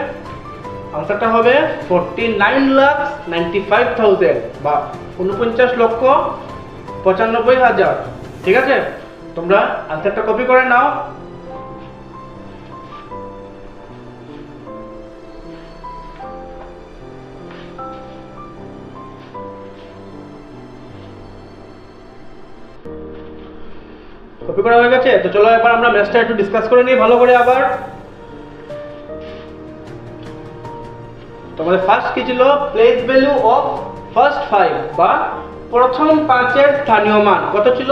আনসারটা হবে 49,95,000 বা 49,95,000। ঠিক আছে। তোমরা আনসারটা কপি করে নাও। কপি করা হয়ে গেছে? তো চলো এবার আমরা ম্যাথটা একটু ডিসকাস করে নিই ভালো করে আবার। তোমাদের ফার্স্ট কি ছিল? প্লেস ভ্যালু অফ ফার্স্ট 5 বা প্রথম 5-এর স্থানীয় মান কত ছিল?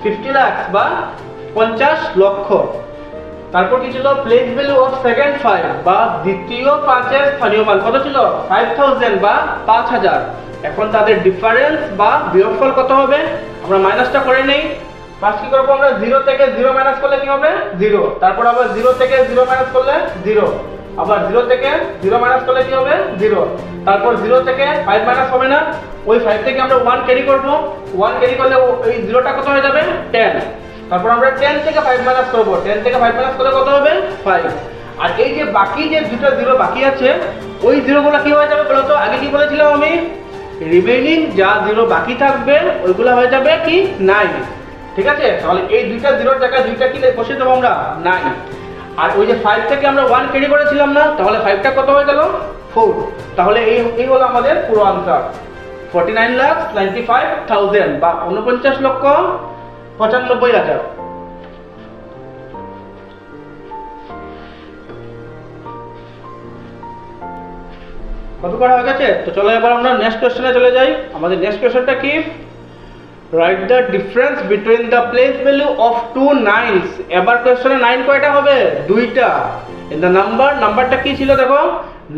50 লাখ বা 50 লক্ষ। তারপর কি ছিল? প্লেস ভ্যালু অফ সেকেন্ড 5 বা দ্বিতীয় 5-এর স্থানীয় মান কত ছিল? 5000 বা 5000। এখন তাদের ডিফারেন্স বা বিয়োগফল কত হবে? আমরা মাইনাসটা করে নেই। ফার্স্ট কি করব? আমরা 0 থেকে 0 মাইনাস করলে কি হবে? 0। তারপর আবার 0 থেকে 0 মাইনাস করলে 0। আবার 0 থেকে 0 মাইনাস করলে কি হবে? 0। তারপর 0 থেকে 5 মাইনাস হবে না, ওই 5 থেকে আমরা 1 ক্যারি করব। 1 ক্যারি করলে এই 0টা কত হয়ে যাবে? 10। তারপর আমরা 10 থেকে 5 মাইনাস করব। 10 থেকে 5 মাইনাস করলে কত হবে? 5। আর এই যে বাকি যে দুটো 0 বাকি আছে ওই 0গুলো কি হয়ে যাবে বলো তো? আগে কি বলেছিলাম আমি? রিমেইনিং যা 0 বাকি থাকবে ওইগুলো হয়ে যাবে কি? 9। ঠিক আছে। তাহলে এই দুইটা 0-এর জায়গায় দুইটা কি বসিয়ে দেবো আমরা? 9। আর ওই যে 5 থেকে আমরা 1 ক্যারি করেছিলাম না, তাহলে 5টা কত হয়ে গেল? 4। তাহলে এই হলো আমাদের পুরো আনসার 49,95,000 বা 49,95,000। কপি করা হয়ে গেছে? তো চলো এবার আমরা নেক্সট কোশ্চেনে চলে যাই। আমাদের নেক্সট কোশ্চেনটা কি? Write the difference between the place value of two nines. এবার কোশ্চেনে 9 কয়টা হবে? দুইটা। ইন দ্য নাম্বারটা কি ছিল দেখো,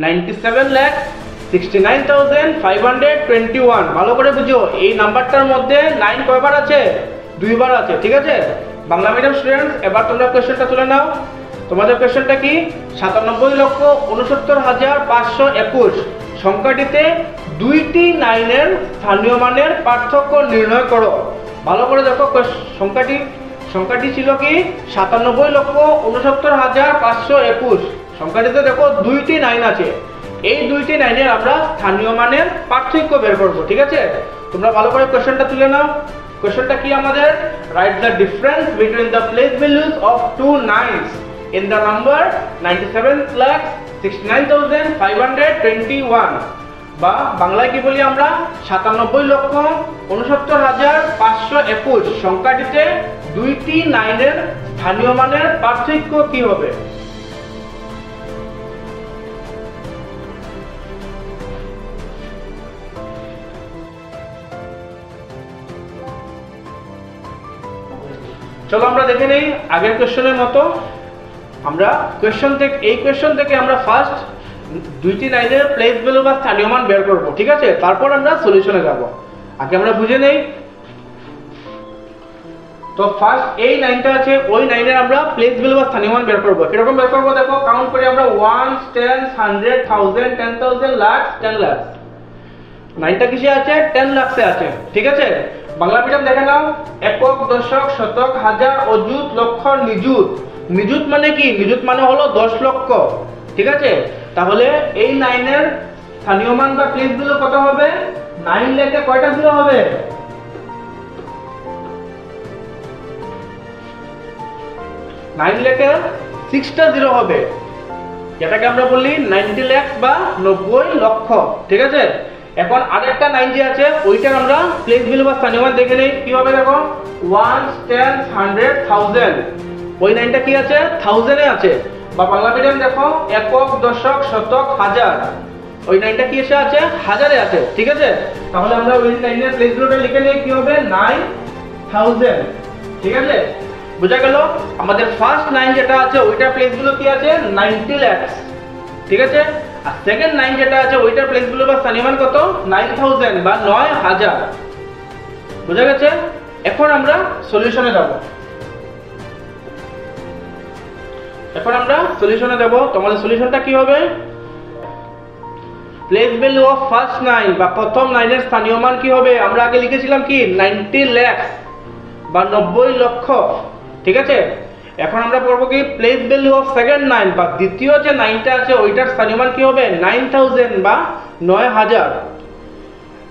97,69,521। ভালো করে বুঝো, এই নাম্বারটার মধ্যে 9 কয়বার আছে? দুইবার আছে, ঠিক আছে? বাংলা মিডিয়াম স্টুডেন্টস, এবার তোমরা কোশ্চেনটা তুলে নাও। তোমাদের কোশ্চেনটা কি? 97,69,521 সংখ্যাটিতে দুইটি নাইনের স্থানীয় মানের পার্থক্য নির্ণয় করো। ভালো করে দেখো, সংখ্যাটি ছিল কি? 97,69,521। সংখ্যাটিতে দেখো দুইটি নাইন আছে। এই দুইটি নাইনের আমরা স্থানীয় মানের পার্থক্য বের করব, ঠিক আছে? তোমরা ভালো করে কোশ্চেনটা তুলে নাও। কোশ্চেনটা কি আমাদের? Write the difference between the place values of two nines in the number 97,69,521, বা বাংলায় কি বলি আমরা? 97,69,521 সংখ্যাটিতে দুইটি নাইনের স্থানীয় মানের পার্থক্য কি হবে? চলো আমরা দেখে নেই আগের কোশ্চেনের মতো। আমরা এই কোশ্চেন থেকে আমরা ফার্স্ট দুইটি লাইনের প্লেস ভ্যালু বা স্থানীয় মান বের করব, ঠিক আছে? তারপর আমরা সলিউশনে যাব। আগে আমরা বুঝে নেই। তো ফার্স্ট এই লাইনটা আছে, ওই লাইনের আমরা প্লেস ভ্যালু বা স্থানীয় মান বের করব। কিরকম বের করব দেখো, কাউন্ট করি আমরা 1, 10, 100, 1000, 10,000, লাখ, 10 লাখ। লাইনটা কিসে আছে? 10 লাখে আছে, ঠিক আছে? বাংলা মিডিয়াম দেখে নাও। একক, দশক, শতক, হাজার, অযুত, লক্ষ, নিযুত। নিযুত মানে কি? নিযুত মানে হলো 10 লক্ষ, ঠিক আছে? তাহলে এই নাইনের স্থানীয় মান বা প্লেস ভ্যালু কত হবে? 9 লেখে কয়টা জিরো হবে? 9 লেখে 6টা জিরো হবে, যেটাকে আমরা বলি 90 লাখ বা 90 লক্ষ, ঠিক আছে? এখন আরেকটা 90 আছে, ওইটার আমরা প্লেস ভ্যালু বা স্থানীয় মান দেখে নেই। কি হবে দেখো, 1, 10, 100, 1000। ওই 9টা কি আছে? 1000 এ আছে। বা বাংলা মিডিয়াম দেখো, একক, দশক, শতক, হাজার। ওই 9টা কি এসে আছে? হাজারে আছে, ঠিক আছে? তাহলে আমরা ওই 9 এর প্লেস ভ্যালুটা লিখে নেই। কি হবে? 9000, ঠিক আছে? বুঝা গেল? আমাদের ফার্স্ট 9 যেটা আছে ওইটার প্লেস ভ্যালু কি আছে? 90 লাখ, ঠিক আছে? আর সেকেন্ড 9 যেটা আছে ওইটার প্লেস ভ্যালু বা স্থানীয় মান কত? 9000 বা 9000। বুঝা গেছে? এখন আমরা সলিউশনে যাব। তোমাদের সলিউশনটা কি হবে? প্লেস ভ্যালু অফ ফার্স্ট 9 বা প্রথম 9 এর স্থানীয় মান কি হবে? আমরা আগে লিখেছিলাম কি? 90 লাখ বা 90 লক্ষ, ঠিক আছে? এখন আমরা করব কি? প্লেস ভ্যালু অফ সেকেন্ড 9 বা দ্বিতীয় যে 9টা আছে ওইটার স্থানীয় মান কি হবে? 9000 বা 9000।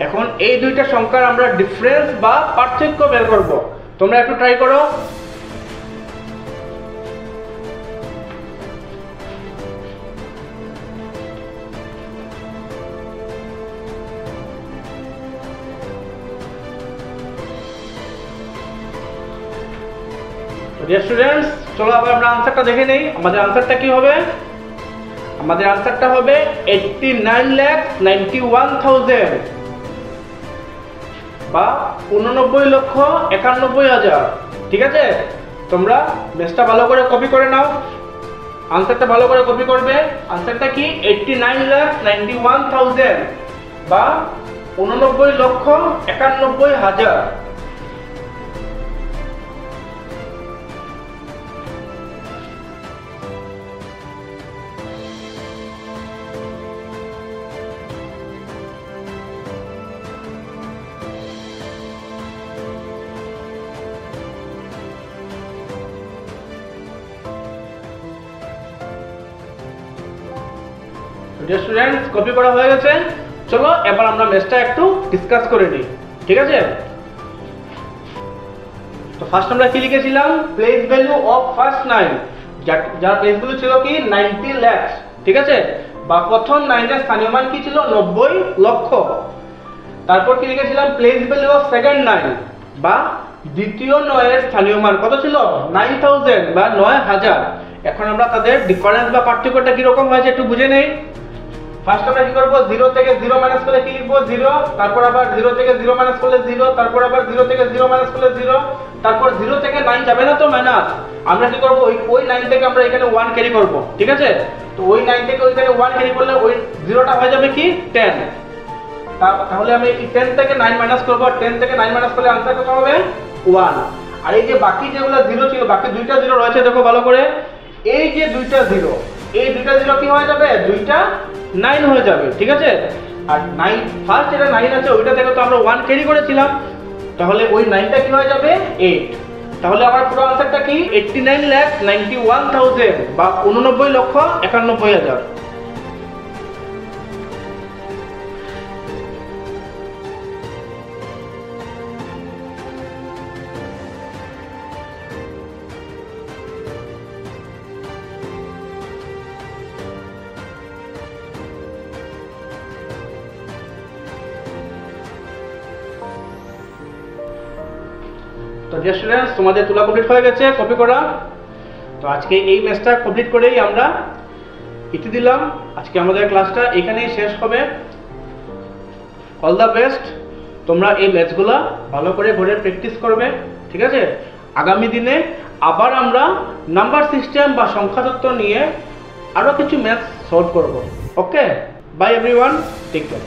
এখন এই দুইটা সংখ্যার আমরা ডিফারেন্স বা পার্থক্য বের করব। তোমরা একটু ট্রাই করো। স্টুডেন্টস, চলো আবার আমরা আনসারটা দেখে নেই। আমাদের আনসারটা কি হবে? আমাদের আনসারটা হবে 89,91,000 বা 89,91,000, ঠিক আছে? তোমরা মেসটা ভালো করে কপি করে নাও। আনসারটা ভালো করে কপি করবে। আনসারটা কি? 89,91,000 বা 89,91,000। স্টুডেন্টস, কপি করা হয়ে গেছে। চলো এবার আমরা ম্যাথটা একটু ডিসকাস করে নিই, ঠিক আছে? তো ফার্স্ট আমরা কি লিখেছিলাম? প্লেস ভ্যালু অফ ফার্স্ট 9, যার প্লেস ভ্যালু ছিল কি? 90 লাখ, ঠিক আছে? বা প্রথম 9 এর স্থানীয় মান কি ছিল? 90 লক্ষ। তারপর কি লিখেছিলাম? প্লেস ভ্যালু অফ সেকেন্ড 9 বা দ্বিতীয় 9 এর স্থানীয় মান কত ছিল? 9000 বা 9000। এখন আমরা তাদের ডিফারেন্স বা পার্থক্যটা কি রকম হয়েছে একটু বুঝে নেই। ফার্স্ট আমরা কি করব, 0 থেকে 0 মাইনাস করলে কি লিখব, 0, তারপর আবার 0 থেকে 0 মাইনাস করলে 0, তারপর আবার 0 থেকে 0 মাইনাস করলে 0, তারপর 0 থেকে 9 যাবে না তো মাইনাস, আমরা কি করব, ওই 9 থেকে আমরা এখানে 1 ক্যারি করব, ঠিক আছে। তো ওই 9 থেকে ওইখানে 1 ক্যারি করলে ওই 0টা হয়ে যাবে কি 10। তাহলে আমি এই 10 থেকে 9 মাইনাস করব, 10 থেকে 9 মাইনাস করলে आंसर কত হবে 1। আর এই যে বাকি যেগুলো 0 ছিল, বাকি দুইটা 0 রয়েছে, দেখো ভালো করে, এই যে দুইটা 0, এই দুইটা 0 কি হয়ে যাবে, দুইটা 9 হয়ে যাবে, ঠিক আছে। আর 9 ফার্স্ট যেটা 9 আছে ওইটা থেকে তো আমরা 1 ক্যারি করেছিলাম, তাহলে ওই 9টা কি হয়ে যাবে 8। তাহলে আমার পুরো आंसरটা কি 89,91,000 বা 89,91,000। তো ডিয়ার স্টুডেন্টস, তোমাদের তুলা কমপ্লিট হয়ে গেছে, কপি করা। তো আজকে এই ম্যাথটা কমপ্লিট করেই আমরা ইতি দিলাম। আজকে আমাদের ক্লাসটা এখানেই শেষ হবে। All the best. তোমরা এই ম্যাথগুলো ভালো করে ঘরে প্র্যাকটিস করবে, ঠিক আছে। আগামী দিনে আবার আমরা নাম্বার সিস্টেম বা সংখ্যাতত্ত্ব নিয়ে আরো কিছু ম্যাথ সলভ করব। ওকে, বাই এভরিওয়ান, টেক কেয়ার।